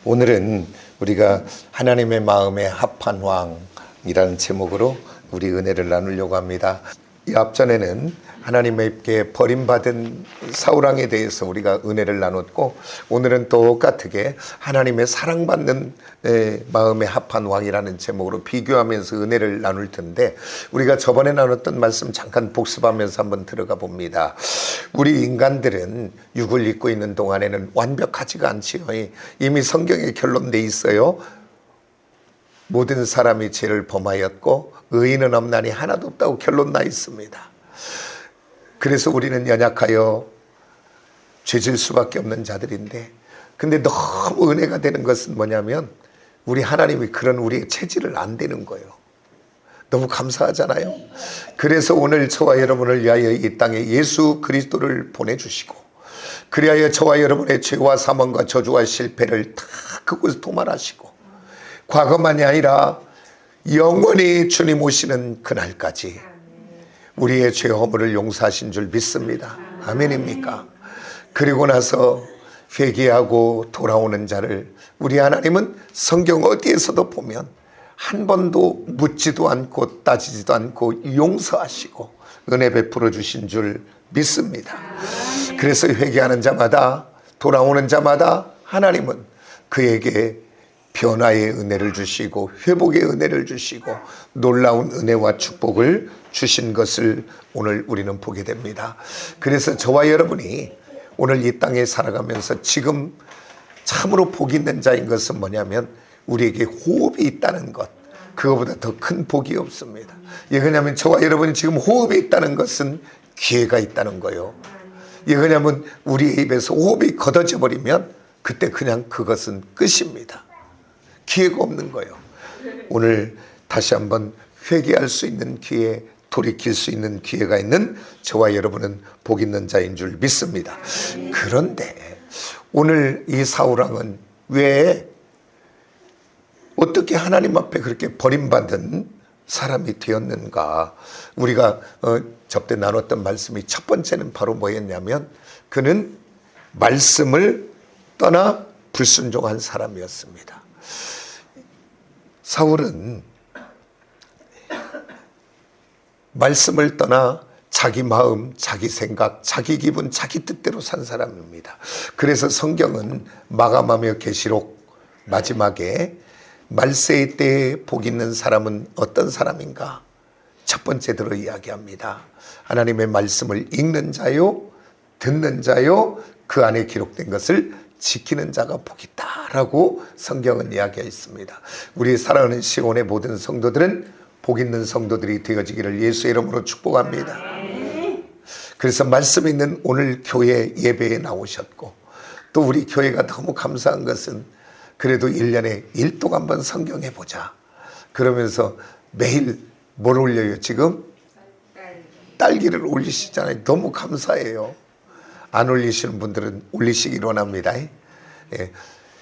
오늘은 우리가 하나님의 마음에 합한 왕이라는 제목으로 우리 은혜를 나누려고 합니다. 이 앞전에는 하나님께 버림받은 사울왕에 대해서 우리가 은혜를 나눴고, 오늘은 똑같게 하나님의 사랑받는 마음에 합한 왕이라는 제목으로 비교하면서 은혜를 나눌 텐데, 우리가 저번에 나눴던 말씀 잠깐 복습하면서 한번 들어가 봅니다. 우리 인간들은 육을 입고 있는 동안에는 완벽하지가 않지요. 이미 성경에 결론돼 있어요. 모든 사람이 죄를 범하였고 의인은 없나니 하나도 없다고 결론 나 있습니다. 그래서 우리는 연약하여 죄질 수밖에 없는 자들인데, 근데 너무 은혜가 되는 것은 뭐냐면 우리 하나님이 그런 우리의 체질을 안 되는 거예요. 너무 감사하잖아요. 그래서 오늘 저와 여러분을 위하여 이 땅에 예수 그리스도를 보내주시고, 그리하여 저와 여러분의 죄와 사망과 저주와 실패를 다 그곳에 도말하시고, 과거만이 아니라 영원히 주님 오시는 그날까지 우리의 죄 허물을 용서하신 줄 믿습니다. 아멘입니까? 그리고 나서 회개하고 돌아오는 자를 우리 하나님은 성경 어디에서도 보면 한 번도 묻지도 않고 따지지도 않고 용서하시고 은혜 베풀어 주신 줄 믿습니다. 그래서 회개하는 자마다, 돌아오는 자마다 하나님은 그에게 변화의 은혜를 주시고 회복의 은혜를 주시고 놀라운 은혜와 축복을 주신 것을 오늘 우리는 보게 됩니다. 그래서 저와 여러분이 오늘 이 땅에 살아가면서 지금 참으로 복 있는 자인 것은 뭐냐면 우리에게 호흡이 있다는 것, 그거보다 더 큰 복이 없습니다. 왜냐하면 저와 여러분이 지금 호흡이 있다는 것은 기회가 있다는 거예요. 왜냐하면 우리의 입에서 호흡이 걷어져 버리면 그때 그냥 그것은 끝입니다. 기회가 없는 거예요. 오늘 다시 한번 회개할 수 있는 기회, 돌이킬 수 있는 기회가 있는 저와 여러분은 복 있는 자인 줄 믿습니다. 그런데 오늘 이 사울왕은 왜 어떻게 하나님 앞에 그렇게 버림받은 사람이 되었는가? 우리가 접대 나눴던 말씀이 첫 번째는 바로 뭐였냐면 그는 말씀을 떠나 불순종한 사람이었습니다. 사울은 말씀을 떠나 자기 마음, 자기 생각, 자기 기분, 자기 뜻대로 산 사람입니다. 그래서 성경은 마감하며 계시록 마지막에 말세의 때에 복 있는 사람은 어떤 사람인가? 첫 번째 들어 이야기합니다. 하나님의 말씀을 읽는 자요, 듣는 자요, 그 안에 기록된 것을 지키는 자가 복이 있다라고 성경은 이야기하고 있습니다. 우리 사랑하는 시온의 모든 성도들은 복 있는 성도들이 되어지기를 예수의 이름으로 축복합니다. 그래서 말씀 있는 오늘 교회 예배에 나오셨고, 또 우리 교회가 너무 감사한 것은 그래도 1년에 1동 한번 성경해 보자 그러면서 매일 뭘 올려요? 지금 딸기를 올리시잖아요. 너무 감사해요. 안 올리시는 분들은 올리시기 원합니다. 예.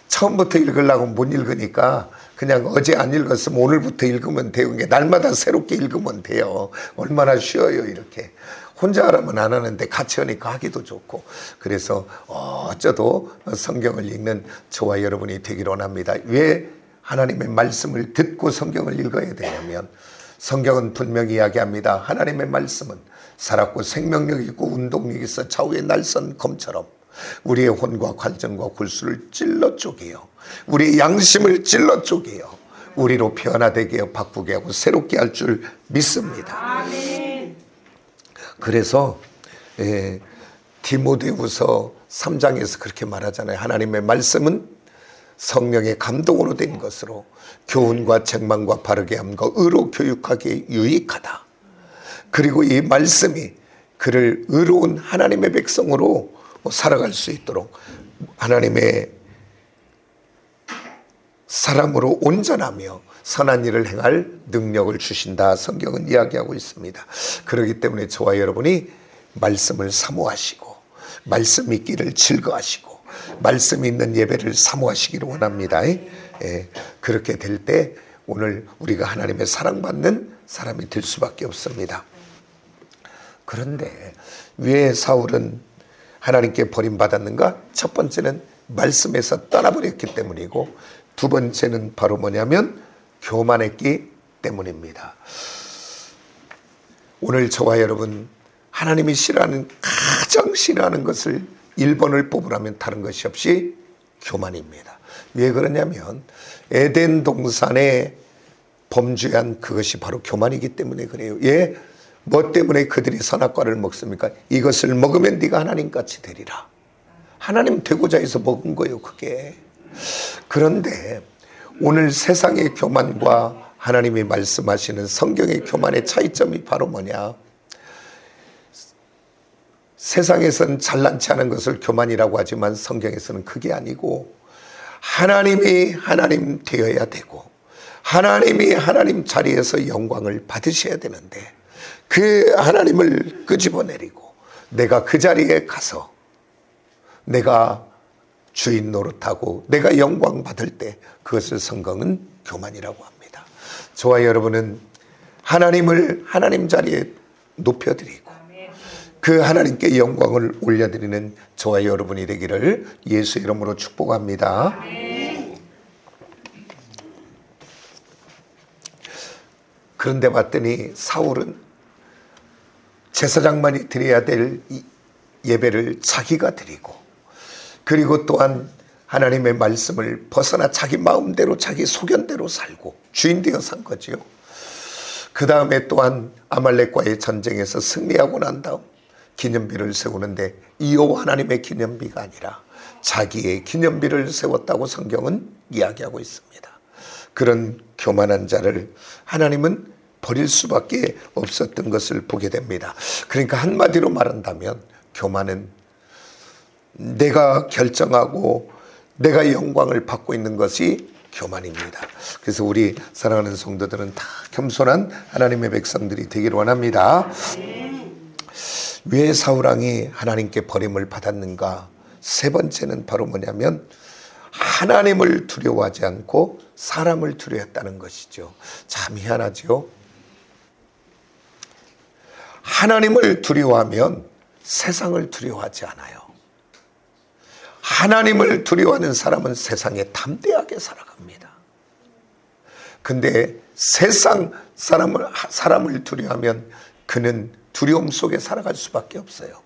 처음부터 읽으려고 못 읽으니까 그냥 어제 안 읽었으면 오늘부터 읽으면 돼요. 날마다 새롭게 읽으면 돼요. 얼마나 쉬워요. 이렇게 혼자 하라면 안 하는데 같이 하니까 하기도 좋고, 그래서 어쩌도 성경을 읽는 저와 여러분이 되기를 원합니다. 왜 하나님의 말씀을 듣고 성경을 읽어야 되냐면 성경은 분명히 이야기합니다. 하나님의 말씀은 살았고 생명력 있고 운동력 있어 좌우의 날선 검처럼 우리의 혼과 관정과 골수를 찔러 쪼개요. 우리의 양심을 찔러 쪼개요. 우리로 변화되게 하여 바꾸게 하고 새롭게 할 줄 믿습니다. 그래서 디모데후서 3장에서 그렇게 말하잖아요. 하나님의 말씀은 성령의 감동으로 된 것으로 교훈과 책망과 바르게 함과 의로 교육하기에 유익하다. 그리고 이 말씀이 그를 의로운 하나님의 백성으로 살아갈 수 있도록 하나님의 사람으로 온전하며 선한 일을 행할 능력을 주신다. 성경은 이야기하고 있습니다. 그렇기 때문에 저와 여러분이 말씀을 사모하시고 말씀 있기를 즐거워하시고 말씀 있는 예배를 사모하시기를 원합니다. 그렇게 될 때 오늘 우리가 하나님의 사랑받는 사람이 될 수밖에 없습니다. 그런데 왜 사울은 하나님께 버림받았는가? 첫 번째는 말씀에서 떠나버렸기 때문이고, 두 번째는 바로 뭐냐면 교만했기 때문입니다. 오늘 저와 여러분, 하나님이 싫어하는, 가장 싫어하는 것을 1번을 뽑으라면 다른 것이 없이 교만입니다. 왜 그러냐면 에덴 동산에 범죄한 그것이 바로 교만이기 때문에 그래요. 예? 뭐 때문에 그들이 선악과를 먹습니까? 이것을 먹으면 네가 하나님같이 되리라. 하나님 되고자 해서 먹은 거예요, 그게. 그런데 오늘 세상의 교만과 하나님이 말씀하시는 성경의 교만의 차이점이 바로 뭐냐? 세상에서는 잘난치 않은 것을 교만이라고 하지만 성경에서는 그게 아니고, 하나님이 하나님 되어야 되고 하나님이 하나님 자리에서 영광을 받으셔야 되는데, 그 하나님을 끄집어내리고 내가 그 자리에 가서 내가 주인 노릇하고 내가 영광 받을 때, 그것을 성경은 교만이라고 합니다. 저와 여러분은 하나님을 하나님 자리에 높여드리고 그 하나님께 영광을 올려드리는 저와 여러분이 되기를 예수 이름으로 축복합니다. 그런데 봤더니 사울은 제사장만이 드려야 될 예배를 자기가 드리고, 그리고 또한 하나님의 말씀을 벗어나 자기 마음대로 자기 소견대로 살고 주인 되어 산 거지요. 그 다음에 또한 아말렉과의 전쟁에서 승리하고 난 다음 기념비를 세우는데 여호와 하나님의 기념비가 아니라 자기의 기념비를 세웠다고 성경은 이야기하고 있습니다. 그런 교만한 자를 하나님은 버릴 수밖에 없었던 것을 보게 됩니다. 그러니까 한마디로 말한다면 교만은 내가 결정하고 내가 영광을 받고 있는 것이 교만입니다. 그래서 우리 사랑하는 성도들은 다 겸손한 하나님의 백성들이 되기를 원합니다. 왜 사울왕이 하나님께 버림을 받았는가? 세 번째는 바로 뭐냐면 하나님을 두려워하지 않고 사람을 두려워했다는 것이죠. 참 희한하죠. 하나님을 두려워하면 세상을 두려워하지 않아요. 하나님을 두려워하는 사람은 세상에 담대하게 살아갑니다. 근데 세상 사람을 두려워하면 그는 두려움 속에 살아갈 수밖에 없어요.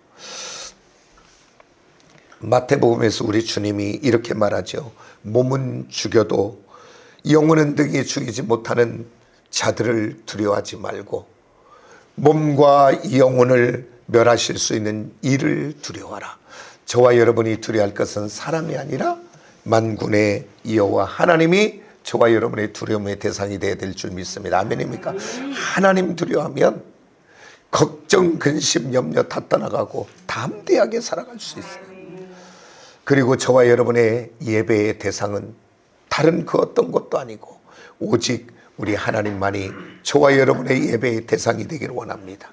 마태복음에서 우리 주님이 이렇게 말하죠. 몸은 죽여도 영혼은 등에 죽이지 못하는 자들을 두려워하지 말고 몸과 영혼을 멸하실 수 있는 이를 두려워하라. 저와 여러분이 두려워할 것은 사람이 아니라 만군의 여호와 하나님이 저와 여러분의 두려움의 대상이 되어야 될 줄 믿습니다. 아멘입니까? 하나님 두려워하면 걱정, 근심, 염려 다 떠나가고 담대하게 살아갈 수 있어요. 그리고 저와 여러분의 예배의 대상은 다른 그 어떤 것도 아니고 오직 우리 하나님만이 저와 여러분의 예배의 대상이 되기를 원합니다.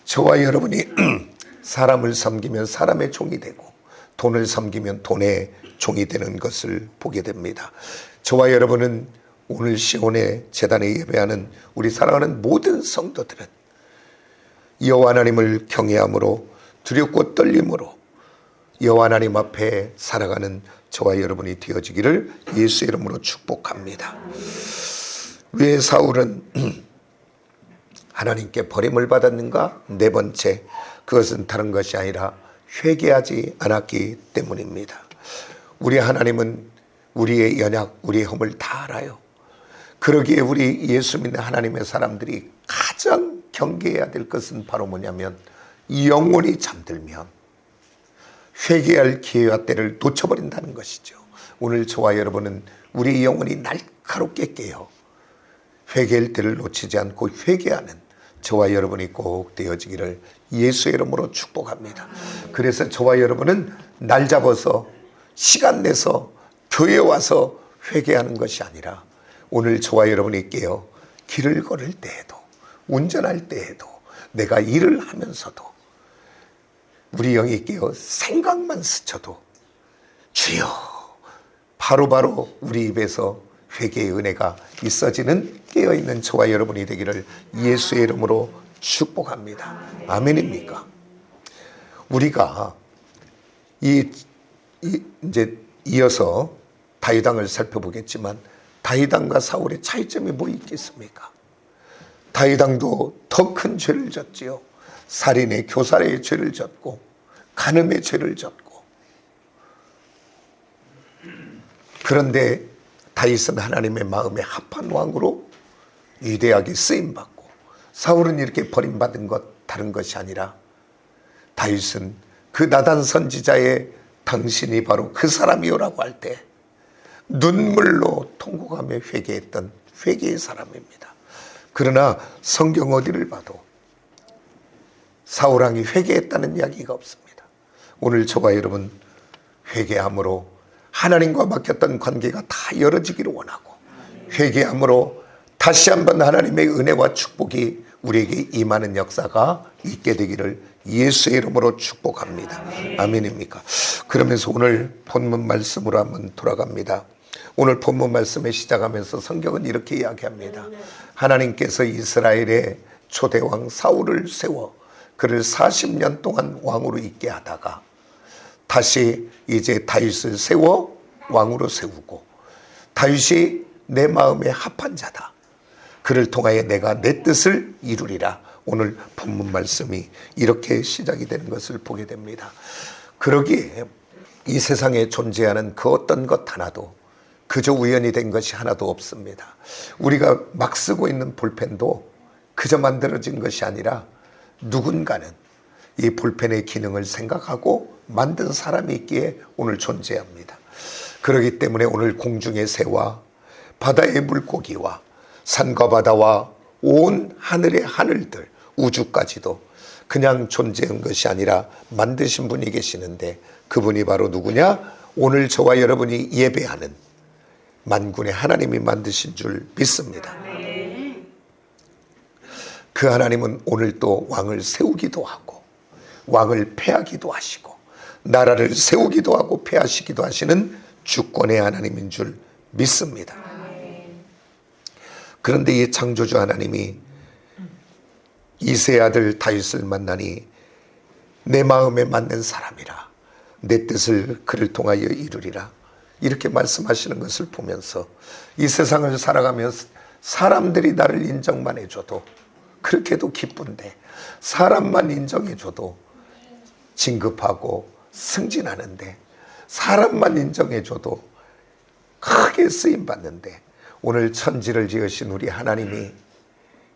저와 여러분이 사람을 섬기면 사람의 종이 되고 돈을 섬기면 돈의 종이 되는 것을 보게 됩니다. 저와 여러분은 오늘 시온의 제단에 예배하는 우리 사랑하는 모든 성도들은 여호와 하나님을 경외함으로 두렵고 떨림으로 여호와 하나님 앞에 살아가는 저와 여러분이 되어지기를 예수 이름으로 축복합니다. 왜 사울은 하나님께 버림을 받았는가? 네 번째, 그것은 다른 것이 아니라 회개하지 않았기 때문입니다. 우리 하나님은 우리의 연약, 우리의 허물 다 알아요. 그러기에 우리 예수 믿는 하나님의 사람들이 가장 경계해야 될 것은 바로 뭐냐면 영혼이 잠들면 회개할 기회와 때를 놓쳐버린다는 것이죠. 오늘 저와 여러분은 우리 영혼이 날카롭게 깨요. 회개할 때를 놓치지 않고 회개하는 저와 여러분이 꼭 되어지기를 예수의 이름으로 축복합니다. 그래서 저와 여러분은 날 잡아서 시간 내서 교회에 와서 회개하는 것이 아니라 오늘 저와 여러분이 깨어 길을 걸을 때에도 운전할 때에도 내가 일을 하면서도 우리 영이 깨어 생각만 스쳐도 주여 바로바로 우리 입에서 회개의 은혜가 있어지는 깨어있는 저와 여러분이 되기를 예수의 이름으로 축복합니다. 아멘입니까? 우리가 이제 이어서 다윗왕을 살펴보겠지만 다윗왕과 사울의 차이점이 뭐 있겠습니까? 다윗왕도 더 큰 죄를 졌지요. 살인의 교살의 죄를 졌고 간음의 죄를 졌고. 그런데 다윗은 하나님의 마음에 합한 왕으로 위대하게 쓰임받고, 사울은 이렇게 버림받은 것 다른 것이 아니라 다윗은 그 나단 선지자의 당신이 바로 그 사람이요라고 할 때 눈물로 통곡하며 회개했던 회개의 사람입니다. 그러나 성경 어디를 봐도 사울왕이 회개했다는 이야기가 없습니다. 오늘 저와 여러분 회개함으로 하나님과 맡겼던 관계가 다 열어지기를 원하고, 회개함으로 다시 한번 하나님의 은혜와 축복이 우리에게 임하는 역사가 있게 되기를 예수의 이름으로 축복합니다. 아멘입니까? 그러면서 오늘 본문 말씀으로 한번 돌아갑니다. 오늘 본문 말씀에 시작하면서 성경은 이렇게 이야기합니다. 하나님께서 이스라엘의 초대왕 사울을 세워 그를 40년 동안 왕으로 있게 하다가 다시 이제 다윗을 세워 왕으로 세우고, 다윗이 내 마음에 합한 자다, 그를 통하여 내가 내 뜻을 이루리라. 오늘 본문 말씀이 이렇게 시작이 되는 것을 보게 됩니다. 그러기에 이 세상에 존재하는 그 어떤 것 하나도 그저 우연이 된 것이 하나도 없습니다. 우리가 막 쓰고 있는 볼펜도 그저 만들어진 것이 아니라 누군가는 이 볼펜의 기능을 생각하고 만든 사람이 있기에 오늘 존재합니다. 그렇기 때문에 오늘 공중의 새와 바다의 물고기와 산과 바다와 온 하늘의 하늘들, 우주까지도 그냥 존재한 것이 아니라 만드신 분이 계시는데, 그분이 바로 누구냐? 오늘 저와 여러분이 예배하는 만군의 하나님이 만드신 줄 믿습니다. 그 하나님은 오늘 또 왕을 세우기도 하고 왕을 폐하기도 하시고 나라를 세우기도 하고 폐하시기도 하시는 주권의 하나님인 줄 믿습니다. 그런데 이 창조주 하나님이 이새의 아들 다윗을 만나니 내 마음에 맞는 사람이라, 내 뜻을 그를 통하여 이루리라, 이렇게 말씀하시는 것을 보면서 이 세상을 살아가면서 사람들이 나를 인정만 해줘도 그렇게도 기쁜데, 사람만 인정해줘도 진급하고 승진하는데, 사람만 인정해줘도 크게 쓰임받는데, 오늘 천지를 지으신 우리 하나님이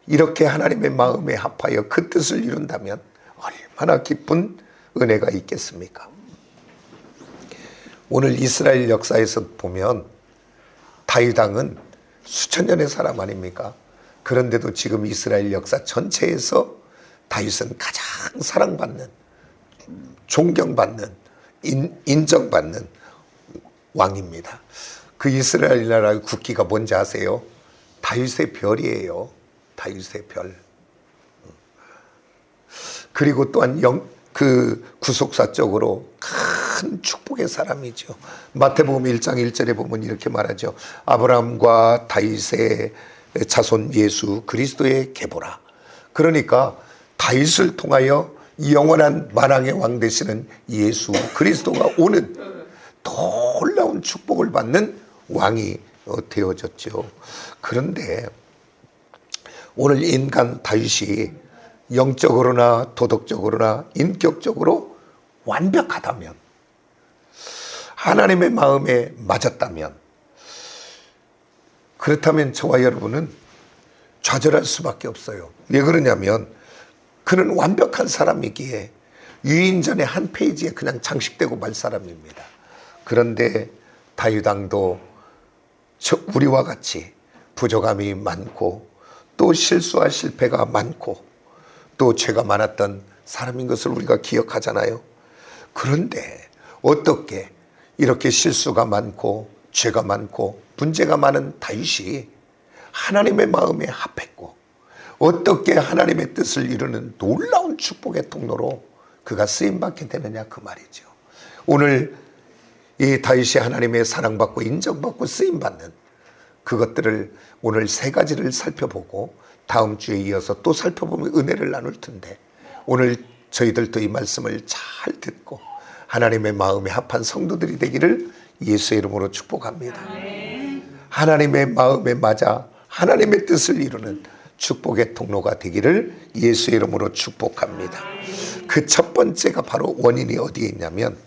이렇게 하나님의 마음에 합하여 그 뜻을 이룬다면 얼마나 기쁜 은혜가 있겠습니까? 오늘 이스라엘 역사에서 보면 다윗 왕은 수천 년의 사람 아닙니까? 그런데도 지금 이스라엘 역사 전체에서 다윗은 가장 사랑받는, 존경받는, 인정받는 왕입니다. 그 이스라엘 나라의 국기가 뭔지 아세요? 다윗의 별이에요. 다윗의 별. 그리고 또한 그 구속사적으로 큰 축복의 사람이죠. 마태복음 1장 1절에 보면 이렇게 말하죠. 아브라함과 다윗의 자손 예수 그리스도의 계보라. 그러니까 다윗을 통하여 영원한 만왕의 왕 되시는 예수 그리스도가 오는 놀라운 축복을 받는 왕이 되어졌죠. 그런데 오늘 인간 다윗이 영적으로나 도덕적으로나 인격적으로 완벽하다면, 하나님의 마음에 맞았다면, 그렇다면 저와 여러분은 좌절할 수밖에 없어요. 왜 그러냐면 그는 완벽한 사람이기에 유인전의 한 페이지에 그냥 장식되고 말 사람입니다. 그런데 다윗 왕도 우리와 같이 부족함이 많고 또 실수와 실패가 많고 또 죄가 많았던 사람인 것을 우리가 기억하잖아요. 그런데 어떻게 이렇게 실수가 많고 죄가 많고 문제가 많은 다윗이 하나님의 마음에 합했고 어떻게 하나님의 뜻을 이루는 놀라운 축복의 통로로 그가 쓰임받게 되느냐, 그 말이죠. 오늘 이 다윗이 하나님의 사랑받고 인정받고 쓰임받는 그것들을 오늘 세 가지를 살펴보고 다음 주에 이어서 또 살펴보면 은혜를 나눌 텐데, 오늘 저희들도 이 말씀을 잘 듣고 하나님의 마음에 합한 성도들이 되기를 예수의 이름으로 축복합니다. 하나님의 마음에 맞아 하나님의 뜻을 이루는 축복의 통로가 되기를 예수의 이름으로 축복합니다. 그 첫 번째가 바로 원인이 어디에 있냐면,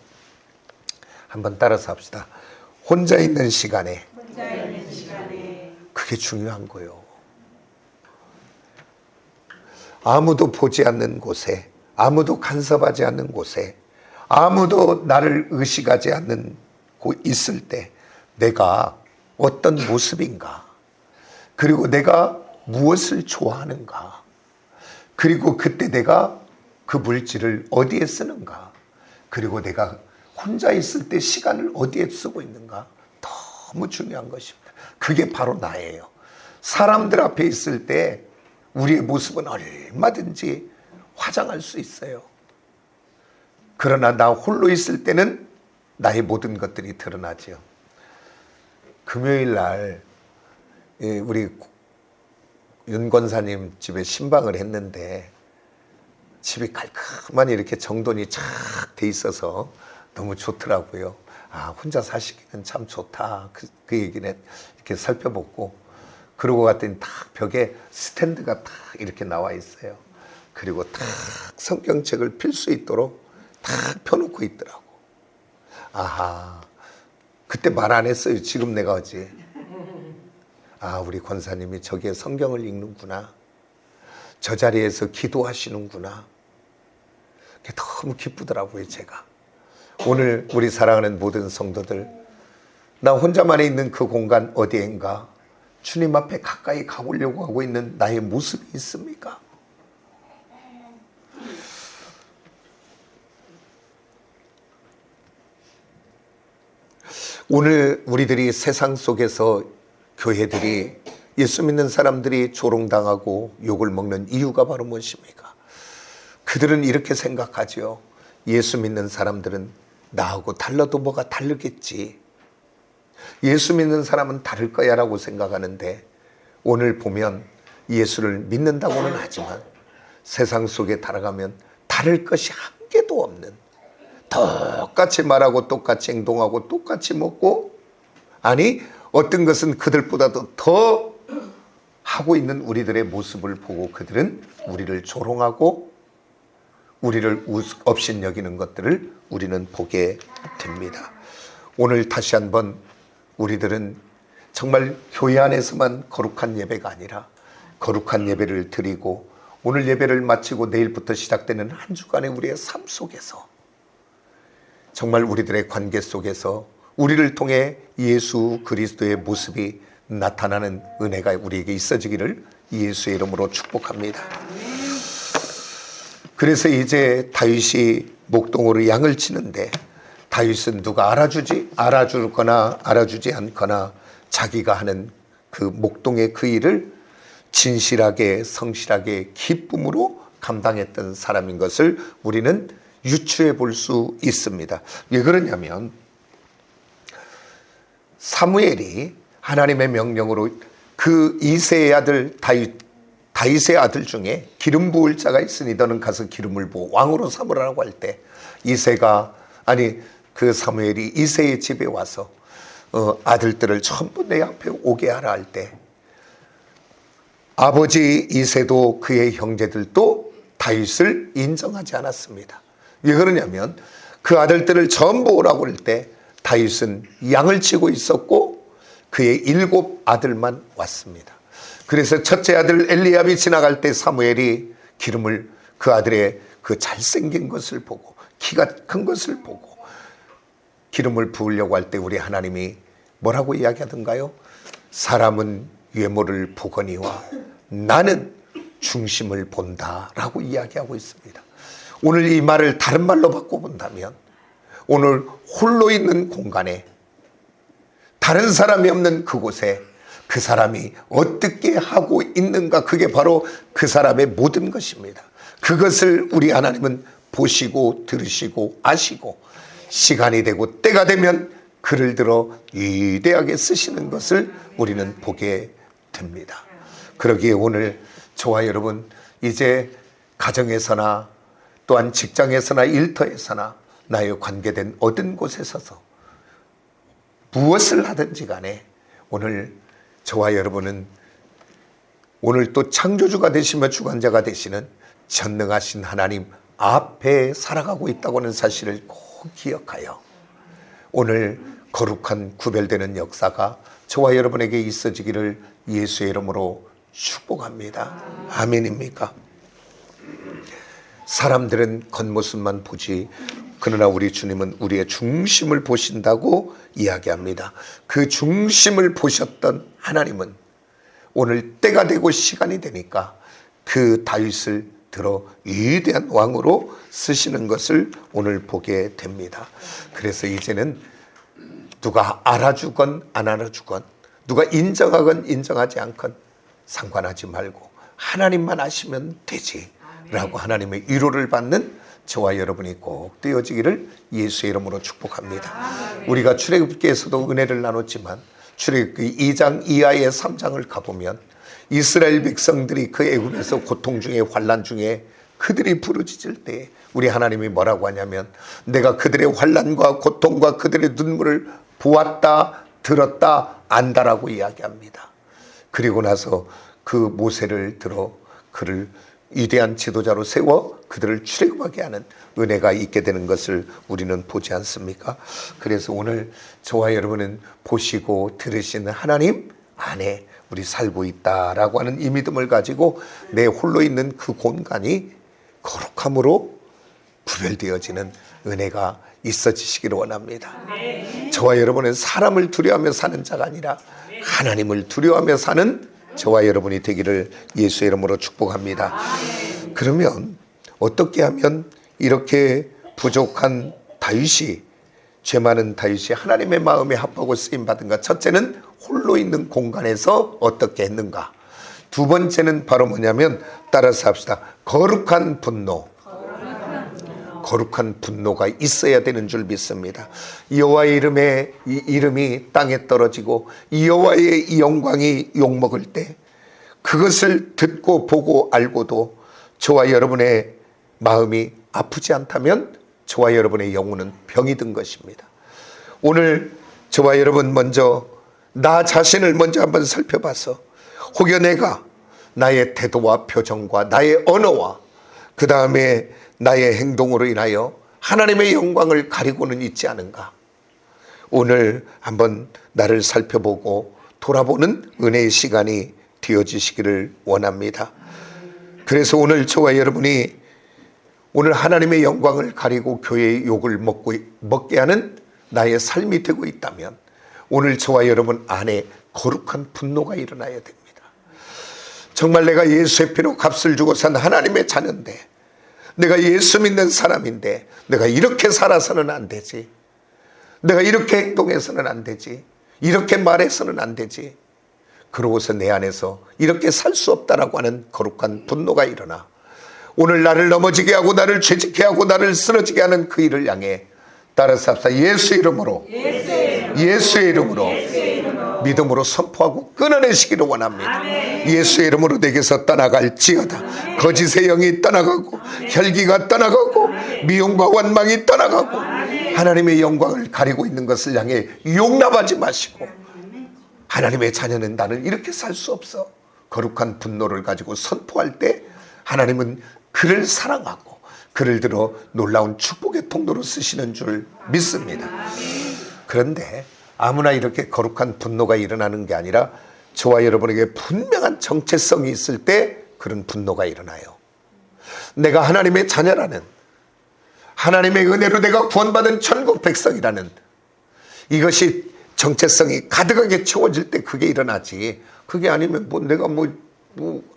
한번 따라서 합시다. 혼자 있는 시간에 그게 중요한 거예요. 아무도 보지 않는 곳에, 아무도 간섭하지 않는 곳에, 아무도 나를 의식하지 않는 곳 있을 때 내가 어떤 모습인가, 그리고 내가 무엇을 좋아하는가, 그리고 그때 내가 그 물질을 어디에 쓰는가, 그리고 내가 혼자 있을 때 시간을 어디에 쓰고 있는가, 너무 중요한 것입니다. 그게 바로 나예요. 사람들 앞에 있을 때 우리의 모습은 얼마든지 화장할 수 있어요. 그러나 나 홀로 있을 때는 나의 모든 것들이 드러나죠. 금요일 날 우리 윤 권사님 집에 신방을 했는데 집이 깔끔하니 이렇게 정돈이 착 돼 있어서 너무 좋더라고요. 아, 혼자 사시기는 참 좋다. 그 얘기는 이렇게 살펴보고, 그러고 갔더니 딱 벽에 스탠드가 딱 이렇게 나와 있어요. 그리고 딱 성경책을 필 수 있도록 딱 펴놓고 있더라고. 아하, 그때 말 안 했어요. 지금 내가 하지. 아, 우리 권사님이 저기에 성경을 읽는구나, 저 자리에서 기도하시는구나. 그게 너무 기쁘더라고요. 제가 오늘 우리 사랑하는 모든 성도들, 나 혼자만 있는 그 공간 어디엔가 주님 앞에 가까이 가보려고 하고 있는 나의 모습이 있습니까? 오늘 우리들이 세상 속에서 교회들이, 예수 믿는 사람들이 조롱당하고 욕을 먹는 이유가 바로 무엇입니까? 그들은 이렇게 생각하죠. 예수 믿는 사람들은 나하고 달라도 뭐가 다르겠지, 예수 믿는 사람은 다를 거야 라고 생각하는데, 오늘 보면 예수를 믿는다고는 하지만 세상 속에 살아가면 다를 것이 한 개도 없는, 똑같이 말하고 똑같이 행동하고 똑같이 먹고, 아니 어떤 것은 그들보다도 더 하고 있는 우리들의 모습을 보고 그들은 우리를 조롱하고 우리를 업신여기는 것들을 우리는 보게 됩니다. 오늘 다시 한번 우리들은 정말 교회 안에서만 거룩한 예배가 아니라 거룩한 예배를 드리고, 오늘 예배를 마치고 내일부터 시작되는 한 주간의 우리의 삶 속에서 정말 우리들의 관계 속에서 우리를 통해 예수 그리스도의 모습이 나타나는 은혜가 우리에게 있어지기를 예수의 이름으로 축복합니다. 그래서 이제 다윗이 목동으로 양을 치는데, 다윗은 누가 알아주거나 알아주지 않거나 자기가 하는 그 목동의 그 일을 진실하게 성실하게 기쁨으로 감당했던 사람인 것을 우리는 유추해 볼 수 있습니다. 왜 그러냐면, 사무엘이 하나님의 명령으로 그 이새의 아들 다윗의 아들 중에 기름 부을 자가 있으니 너는 가서 기름을 부어 왕으로 삼으라고 할 때, 그 사무엘이 이새의 집에 와서 아들들을 전부 내 앞에 오게 하라 할 때, 아버지 이새도 그의 형제들도 다윗을 인정하지 않았습니다. 왜 그러냐면, 그 아들들을 전부 오라고 할 때 다윗은 양을 치고 있었고 그의 7 아들만 왔습니다. 그래서 첫째 아들 엘리압이 지나갈 때 사무엘이 기름을, 그 아들의 그 잘생긴 것을 보고 키가 큰 것을 보고 기름을 부으려고 할 때 우리 하나님이 뭐라고 이야기하던가요? 사람은 외모를 보거니와 나는 중심을 본다 라고 이야기하고 있습니다. 오늘 이 말을 다른 말로 바꿔본다면, 오늘 홀로 있는 공간에, 다른 사람이 없는 그곳에 그 사람이 어떻게 하고 있는가, 그게 바로 그 사람의 모든 것입니다. 그것을 우리 하나님은 보시고 들으시고 아시고, 시간이 되고 때가 되면 그를 들어 위대하게 쓰시는 것을 우리는 보게 됩니다. 그러기에 오늘 저와 여러분, 이제 가정에서나 또한 직장에서나 일터에서나 나의 관계된 어떤 곳에 서서 무엇을 하든지 간에 오늘 저와 여러분은 오늘 또 창조주가 되시며 주관자가 되시는 전능하신 하나님 앞에 살아가고 있다고 하는 사실을 꼭 기억하여 오늘 거룩한 구별되는 역사가 저와 여러분에게 있어지기를 예수의 이름으로 축복합니다. 아멘입니까? 사람들은 겉모습만 보지 그러나 우리 주님은 우리의 중심을 보신다고 이야기합니다. 그 중심을 보셨던 하나님은 오늘 때가 되고 시간이 되니까 그 다윗을 들어 위대한 왕으로 쓰시는 것을 오늘 보게 됩니다. 그래서 이제는 누가 알아주건 안 알아주건 누가 인정하건 인정하지 않건 상관하지 말고 하나님만 아시면 되지 라고 하나님의 위로를 받는 저와 여러분이 꼭 되어지기를 예수의 이름으로 축복합니다. 우리가 출애굽기에서도 은혜를 나눴지만 출애굽기 2장 이하의 3장을 가보면 이스라엘 백성들이 그 애굽에서 고통 중에 환난 중에 그들이 부르짖을 때 우리 하나님이 뭐라고 하냐면 내가 그들의 환난과 고통과 그들의 눈물을 보았다 들었다 안다라고 이야기합니다. 그리고 나서 그 모세를 들어 그를 위대한 지도자로 세워 그들을 출애굽하게 하는 은혜가 있게 되는 것을 우리는 보지 않습니까? 그래서 오늘 저와 여러분은 보시고 들으시는 하나님 안에 우리 살고 있다라고 하는 이 믿음을 가지고 내 홀로 있는 그 공간이 거룩함으로 구별되어지는 은혜가 있어지시기를 원합니다. 저와 여러분은 사람을 두려워하며 사는 자가 아니라 하나님을 두려워하며 사는 저와 여러분이 되기를 예수의 이름으로 축복합니다. 그러면 어떻게 하면 이렇게 부족한 다윗이 죄 많은 다윗이 하나님의 마음에 합하고 쓰임받은가? 첫째는 홀로 있는 공간에서 어떻게 했는가? 두 번째는 바로 뭐냐면 따라서 합시다. 거룩한 분노. 거룩한 분노가 있어야 되는 줄 믿습니다. 여호와의 이름이 땅에 떨어지고 여호와의 이 영광이 욕먹을 때 그것을 듣고 보고 알고도 저와 여러분의 마음이 아프지 않다면 저와 여러분의 영혼은 병이 든 것입니다. 오늘 저와 여러분 먼저 나 자신을 먼저 한번 살펴봐서 혹여 내가 나의 태도와 표정과 나의 언어와 그 다음에 나의 행동으로 인하여 하나님의 영광을 가리고는 있지 않은가? 오늘 한번 나를 살펴보고 돌아보는 은혜의 시간이 되어지시기를 원합니다. 그래서 오늘 저와 여러분이 오늘 하나님의 영광을 가리고 교회의 욕을 먹게 하는 나의 삶이 되고 있다면 오늘 저와 여러분 안에 거룩한 분노가 일어나야 됩니다. 정말 내가 예수의 피로 값을 주고 산 하나님의 자녀인데 내가 예수 믿는 사람인데 내가 이렇게 살아서는 안 되지. 내가 이렇게 행동해서는 안 되지. 이렇게 말해서는 안 되지. 그러고서 내 안에서 이렇게 살 수 없다라고 하는 거룩한 분노가 일어나 오늘 나를 넘어지게 하고 나를 죄짓게 하고 나를 쓰러지게 하는 그 일을 향해 따라서 합시다. 예수의 이름으로 믿음으로 선포하고 끊어내시기를 원합니다. 아멘. 예수의 이름으로 내게서 떠나갈지어다. 아멘. 거짓의 영이 떠나가고 혈기가 떠나가고 미움과 원망이 떠나가고 하나님의 영광을 가리고 있는 것을 향해 용납하지 마시고 하나님의 자녀는 나는 이렇게 살 수 없어. 거룩한 분노를 가지고 선포할 때 하나님은 그를 사랑하고 그를 들어 놀라운 축복의 통로로 쓰시는 줄 믿습니다. 그런데 아무나 이렇게 거룩한 분노가 일어나는 게 아니라 저와 여러분에게 분명한 정체성이 있을 때 그런 분노가 일어나요. 내가 하나님의 자녀라는, 하나님의 은혜로 내가 구원받은 천국 백성이라는 이것이 정체성이 가득하게 채워질 때 그게 일어나지. 그게 아니면 내가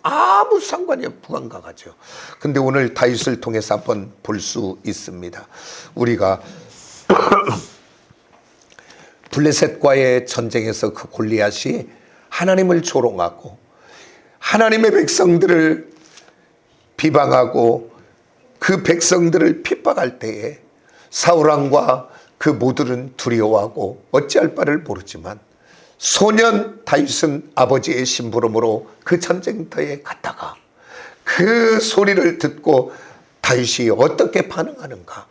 아무 상관이 불가능하죠. 근데 오늘 다윗을 통해서 한번 볼 수 있습니다. 우리가 블레셋과의 전쟁에서 그 골리앗이 하나님을 조롱하고 하나님의 백성들을 비방하고 그 백성들을 핍박할 때에 사울왕과 그 모두는 두려워하고 어찌할 바를 모르지만 소년 다윗은 아버지의 심부름으로 그 전쟁터에 갔다가 그 소리를 듣고 다윗이 어떻게 반응하는가?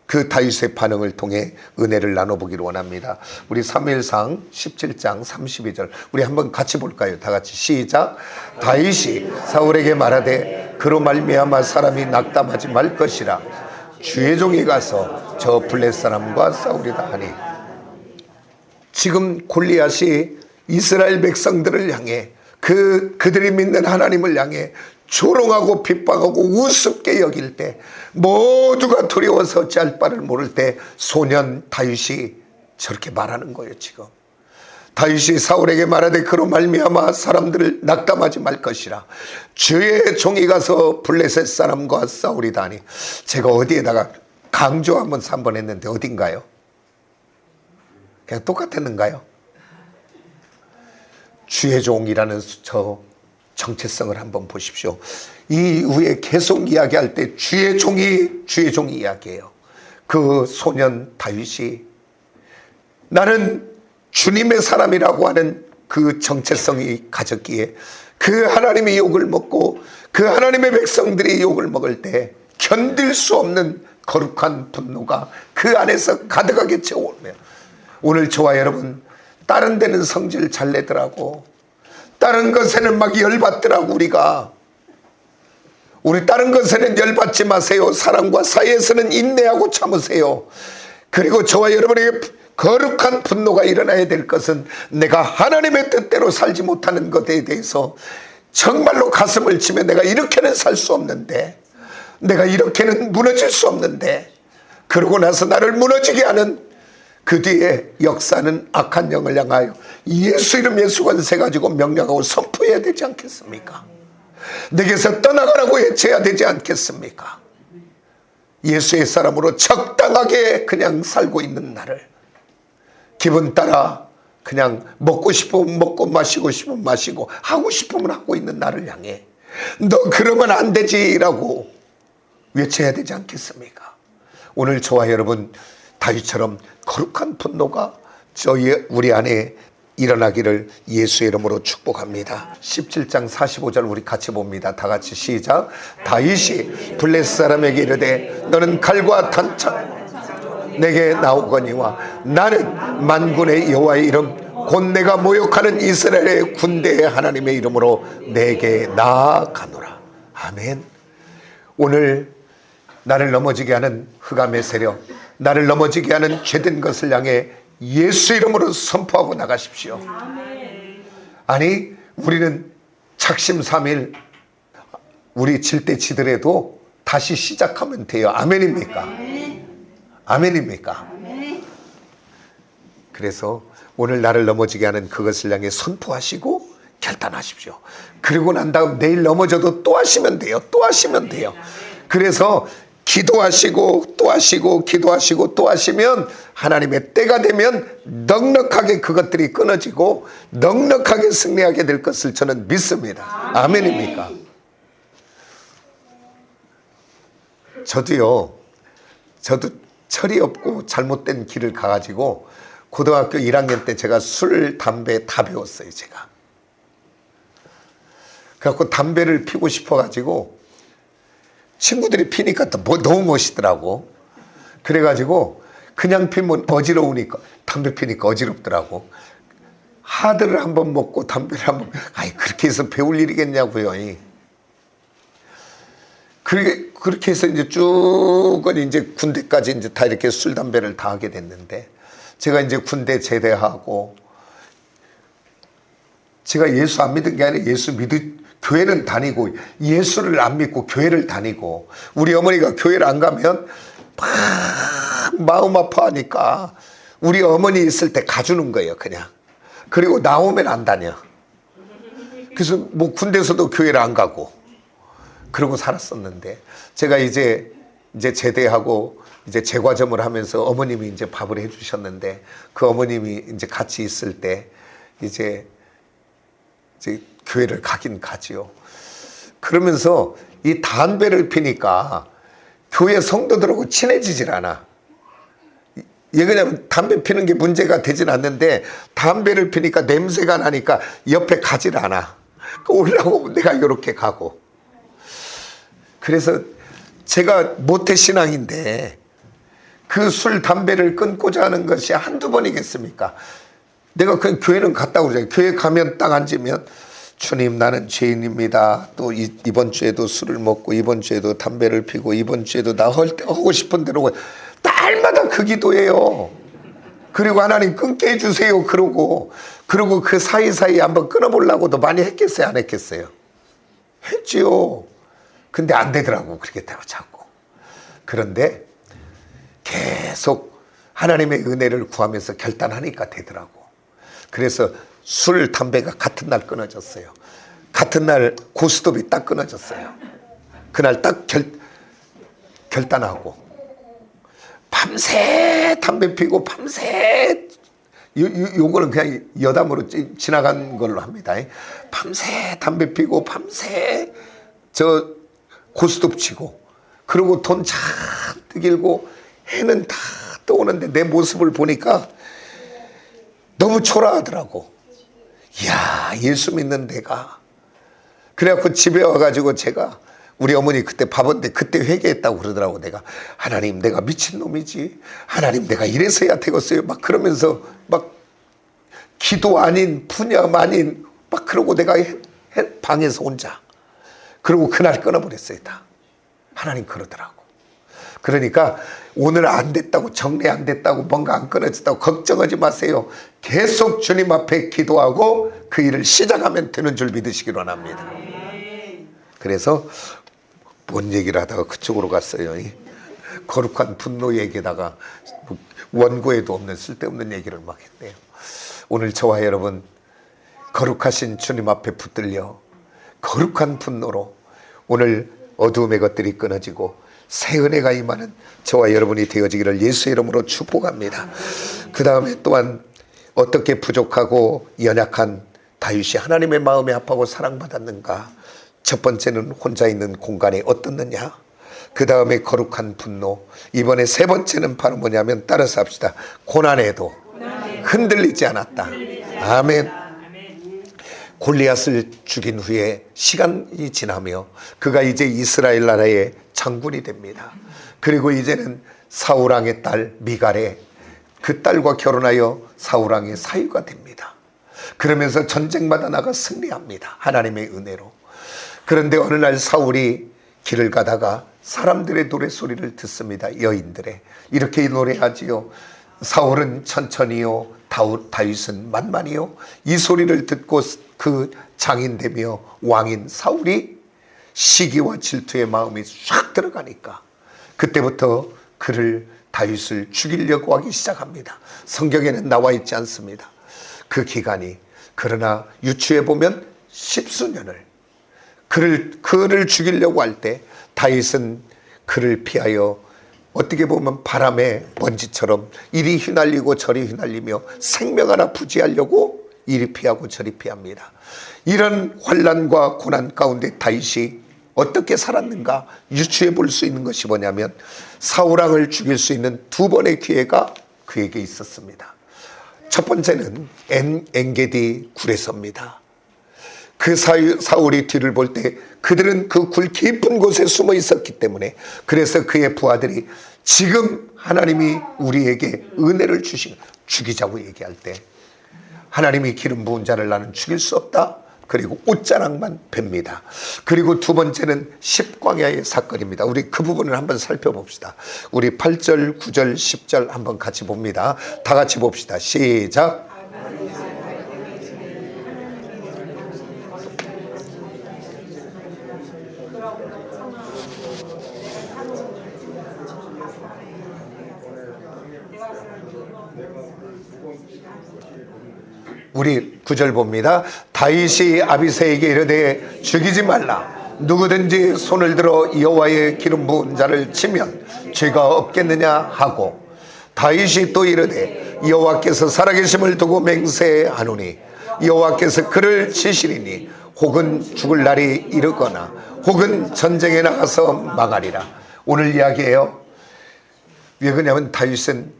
그 다윗의 반응을 통해 은혜를 나눠보기를 원합니다. 우리 사무엘상 17장 32절 우리 한번 같이 볼까요? 다 같이 시작. 다윗이 사울에게 말하되 그로 말미암아 사람이 낙담하지 말 것이라 주의 종이 가서 저 블레 사람과 싸우리다 하니. 지금 골리앗이 이스라엘 백성들을 향해 그들이 믿는 하나님을 향해 조롱하고 핍박하고 우습게 여길 때 모두가 두려워서 어찌할 바를 모를 때 소년 다윗이 저렇게 말하는 거예요. 지금 다윗이 사울에게 말하되 그로 말미암아 사람들을 낙담하지 말 것이라 주의 종이 가서 블레셋 사람과 싸우리다 하니. 제가 어디에다가 강조 한번 3번 했는데 어딘가요? 그냥 똑같았는가요? 주의 종이라는 저 정체성을 한번 보십시오. 이 이후에 계속 이야기할 때 주의 종이 이야기해요. 그 소년 다윗이 나는 주님의 사람이라고 하는 그 정체성이 가졌기에 그 하나님의 욕을 먹고 그 하나님의 백성들이 욕을 먹을 때 견딜 수 없는 거룩한 분노가 그 안에서 가득하게 채워오며 오늘 저와 여러분 다른 데는 성질 잘 내더라고. 다른 것에는 막 열받더라고. 우리 다른 것에는 열받지 마세요. 사람과 사이에서는 인내하고 참으세요. 그리고 저와 여러분에게 거룩한 분노가 일어나야 될 것은 내가 하나님의 뜻대로 살지 못하는 것에 대해서 정말로 가슴을 치며 내가 이렇게는 살 수 없는데, 내가 이렇게는 무너질 수 없는데, 그러고 나서 나를 무너지게 하는 그 뒤에 역사는 악한 영을 향하여 예수 이름 예수 권세 가지고 명령하고 선포해야 되지 않겠습니까? 내게서 떠나가라고 외쳐야 되지 않겠습니까? 예수의 사람으로 적당하게 그냥 살고 있는 나를 기분 따라 그냥 먹고 싶으면 먹고 마시고 싶으면 마시고 하고 싶으면 하고 있는 나를 향해 너 그러면 안 되지라고 외쳐야 되지 않겠습니까? 오늘 저와 여러분 다윗처럼 거룩한 분노가 우리 안에 일어나기를 예수의 이름으로 축복합니다. 17장 45절 우리 같이 봅니다. 다 같이 시작. 다윗이 블레셋 사람에게 이르되 너는 칼과 단창 내게 나오거니와 나는 만군의 여호와의 이름 곧 내가 모욕하는 이스라엘의 군대의 하나님의 이름으로 내게 나아가노라. 아멘. 오늘 나를 넘어지게 하는 흑암의 세력, 나를 넘어지게 하는 죄된 것을 향해 예수 이름으로 선포하고 나가십시오. 아니 우리는 작심삼일 우리 질 때 지더라도 다시 시작하면 돼요. 아멘입니까? 아멘입니까? 그래서 오늘 나를 넘어지게 하는 그것을 향해 선포하시고 결단하십시오. 그리고 난 다음 내일 넘어져도 또 하시면 돼요. 또 하시면 돼요. 그래서 기도하시고 또 하시고 기도하시고 또 하시면 하나님의 때가 되면 넉넉하게 그것들이 끊어지고 넉넉하게 승리하게 될 것을 저는 믿습니다. 아멘입니까? 저도 철이 없고 잘못된 길을 가가지고 고등학교 1학년 때 제가 술, 담배 다 배웠어요. 제가 그래갖고 담배를 피고 싶어가지고 친구들이 피니까 너무 멋있더라고. 그래가지고 그냥 피면 어지러우니까 담배 피니까 어지럽더라고. 하드를 한번 먹고 담배를 한번 그렇게 해서 배울 일이겠냐고요. 그렇게 해서 이제 쭉은 이제 군대까지 이제 다 이렇게 술 담배를 다 하게 됐는데 제가 이제 군대 제대하고 제가 예수 안 믿은 게 아니라 교회는 다니고 예수를 안 믿고 교회를 다니고 우리 어머니가 교회를 안 가면 막 마음 아파하니까 우리 어머니 있을 때 가주는 거예요. 그냥. 그리고 나오면 안 다녀. 그래서 뭐 군대에서도 교회를 안 가고 그러고 살았었는데 제가 이제 제대하고 이제 제과점을 하면서 어머님이 이제 밥을 해주셨는데 그 어머님이 이제 같이 있을 때 이제 교회를 가긴 가지요. 그러면서 이 담배를 피니까 교회 성도들하고 친해지질 않아. 왜냐면 담배 피는 게 문제가 되진 않는데 담배를 피니까 냄새가 나니까 옆에 가질 않아. 올라오고 내가 이렇게 가고. 그래서 제가 모태신앙인데 그 술, 담배를 끊고자 하는 것이 한두 번이겠습니까? 내가 그 교회는 갔다고 그러잖아요. 교회 가면 딱 앉으면 주님 나는 죄인입니다. 또 이번 주에도 술을 먹고 이번 주에도 담배를 피고 이번 주에도 나 하고 싶은 대로 날마다 그 기도예요. 그리고 하나님 끊게 해주세요 그러고 그 사이사이 한번 끊어보려고도 많이 했겠어요 안 했겠어요? 했지요. 근데 안 되더라고 그렇게 자꾸. 그런데 계속 하나님의 은혜를 구하면서 결단하니까 되더라고. 그래서 술, 담배가 같은 날 끊어졌어요. 같은 날 고스톱이 딱 끊어졌어요. 그날 딱 결단하고 밤새 담배 피고 밤새 요거는 그냥 여담으로 지나간 걸로 합니다. 밤새 담배 피고 밤새 저 고스톱 치고 그리고 돈 잔뜩 일고 해는 다 떠오는데 내 모습을 보니까 너무 초라하더라고. 이야, 예수 믿는 내가. 그래갖고 집에 와가지고 제가 우리 어머니 그때 바본데 그때 회개했다고 그러더라고. 내가 하나님 내가 미친놈이지. 하나님 내가 이래서야 되겠어요. 막 그러면서 막 기도 아닌 푸념 아닌 막 그러고 내가 방에서 혼자. 그러고 그날 끊어버렸어요 다. 하나님 그러더라고. 그러니까 오늘 안 됐다고 정리 안 됐다고 뭔가 안 끊어졌다고 걱정하지 마세요. 계속 주님 앞에 기도하고 그 일을 시작하면 되는 줄 믿으시기 원합니다. 그래서 뭔 얘기를 하다가 그쪽으로 갔어요. 거룩한 분노 얘기에다가 원고에도 없는 쓸데없는 얘기를 막 했네요. 오늘 저와 여러분 거룩하신 주님 앞에 붙들려 거룩한 분노로 오늘 어두움의 것들이 끊어지고 새 은혜가 임하는 저와 여러분이 되어지기를 예수의 이름으로 축복합니다. 그 다음에 또한 어떻게 부족하고 연약한 다윗이 하나님의 마음에 합하고 사랑받았는가. 첫 번째는 혼자 있는 공간에 어떻느냐. 그 다음에 거룩한 분노. 이번에 세 번째는 바로 뭐냐면 따라서 합시다. 고난에도 흔들리지 않았다. 아멘. 골리앗을 죽인 후에 시간이 지나며 그가 이제 이스라엘 나라의 장군이 됩니다. 그리고 이제는 사울왕의 딸 미갈의 그 딸과 결혼하여 사울왕의 사위가 됩니다. 그러면서 전쟁마다 나가 승리합니다. 하나님의 은혜로. 그런데 어느 날 사울이 길을 가다가 사람들의 노래소리를 듣습니다. 여인들의. 이렇게 노래하지요. 사울은 천천히요, 다윗은 만만히요. 이 소리를 듣고 그 장인되며 왕인 사울이 시기와 질투의 마음이 싹 들어가니까 그때부터 그를 다윗을 죽이려고 하기 시작합니다. 성경에는 나와 있지 않습니다. 그 기간이. 그러나 유추해 보면 10수년을 그를 죽이려고 할 때 다윗은 그를 피하여 어떻게 보면 바람의 먼지처럼 이리 휘날리고 저리 휘날리며 생명 하나 부지하려고 이리 피하고 저리 피합니다. 이런 환난과 고난 가운데 다윗이 어떻게 살았는가 유추해 볼 수 있는 것이 뭐냐면 사울왕을 죽일 수 있는 두 번의 기회가 그에게 있었습니다. 첫 번째는 엔게디 굴에서입니다. 그 사울이 뒤를 볼 때 그들은 그 굴 깊은 곳에 숨어 있었기 때문에 그래서 그의 부하들이 지금 하나님이 우리에게 은혜를 죽이자고 얘기할 때 하나님이 기름 부은 자를 나는 죽일 수 없다. 그리고 옷자락만 뺍니다. 그리고 두 번째는 십광야의 사건입니다. 우리 그 부분을 한번 살펴봅시다. 우리 8절, 9절, 10절 한번 같이 봅니다. 다 같이 봅시다. 시작. 우리 9절 봅니다. 다윗이 아비새에게 이르되 죽이지 말라. 누구든지 손을 들어 여호와의 기름 부은 자를 치면 죄가 없겠느냐 하고 다윗이 또 이르되 여호와께서 살아계심을 두고 맹세하노니 여호와께서 그를 치시리니 혹은 죽을 날이 이르거나 혹은 전쟁에 나가서 망하리라. 오늘 이야기예요. 왜 그러냐면 다윗은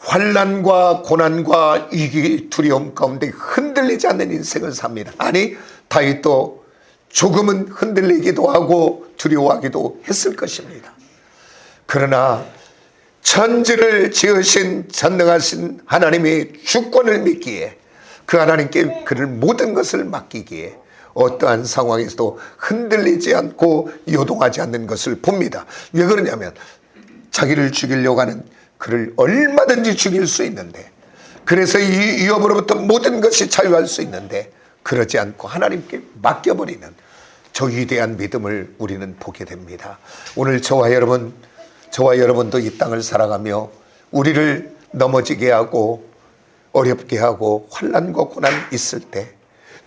환난과 고난과 위기 두려움 가운데 흔들리지 않는 인생을 삽니다. 아니 다윗도 조금은 흔들리기도 하고 두려워하기도 했을 것입니다. 그러나 천지를 지으신 전능하신 하나님의 주권을 믿기에, 그 하나님께 그를 모든 것을 맡기기에 어떠한 상황에서도 흔들리지 않고 요동하지 않는 것을 봅니다. 왜 그러냐면 자기를 죽이려고 하는 그를 얼마든지 죽일 수 있는데, 그래서 이 위협으로부터 모든 것이 자유할 수 있는데 그러지 않고 하나님께 맡겨버리는 저 위대한 믿음을 우리는 보게 됩니다. 오늘 저와 여러분도 이 땅을 살아가며 우리를 넘어지게 하고 어렵게 하고 환난과 고난 있을 때,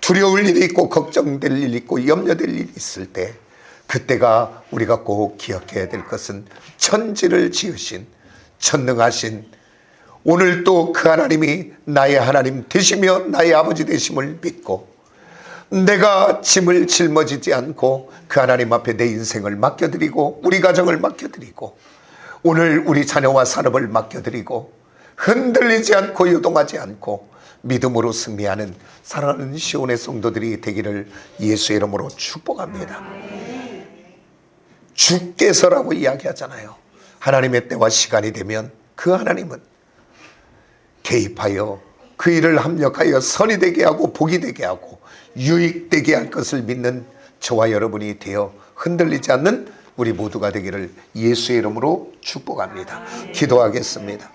두려울 일이 있고 걱정될 일이 있고 염려될 일이 있을 때, 그때가 우리가 꼭 기억해야 될 것은 천지를 지으신 전능하신, 오늘 또 그 하나님이 나의 하나님 되시며 나의 아버지 되심을 믿고 내가 짐을 짊어지지 않고 그 하나님 앞에 내 인생을 맡겨드리고 우리 가정을 맡겨드리고 오늘 우리 자녀와 산업을 맡겨드리고 흔들리지 않고 요동하지 않고 믿음으로 승리하는 사랑하는 시온의 성도들이 되기를 예수의 이름으로 축복합니다. 주께서라고 이야기하잖아요. 하나님의 때와 시간이 되면 그 하나님은 개입하여 그 일을 합력하여 선이 되게 하고 복이 되게 하고 유익되게 할 것을 믿는 저와 여러분이 되어 흔들리지 않는 우리 모두가 되기를 예수의 이름으로 축복합니다. 기도하겠습니다.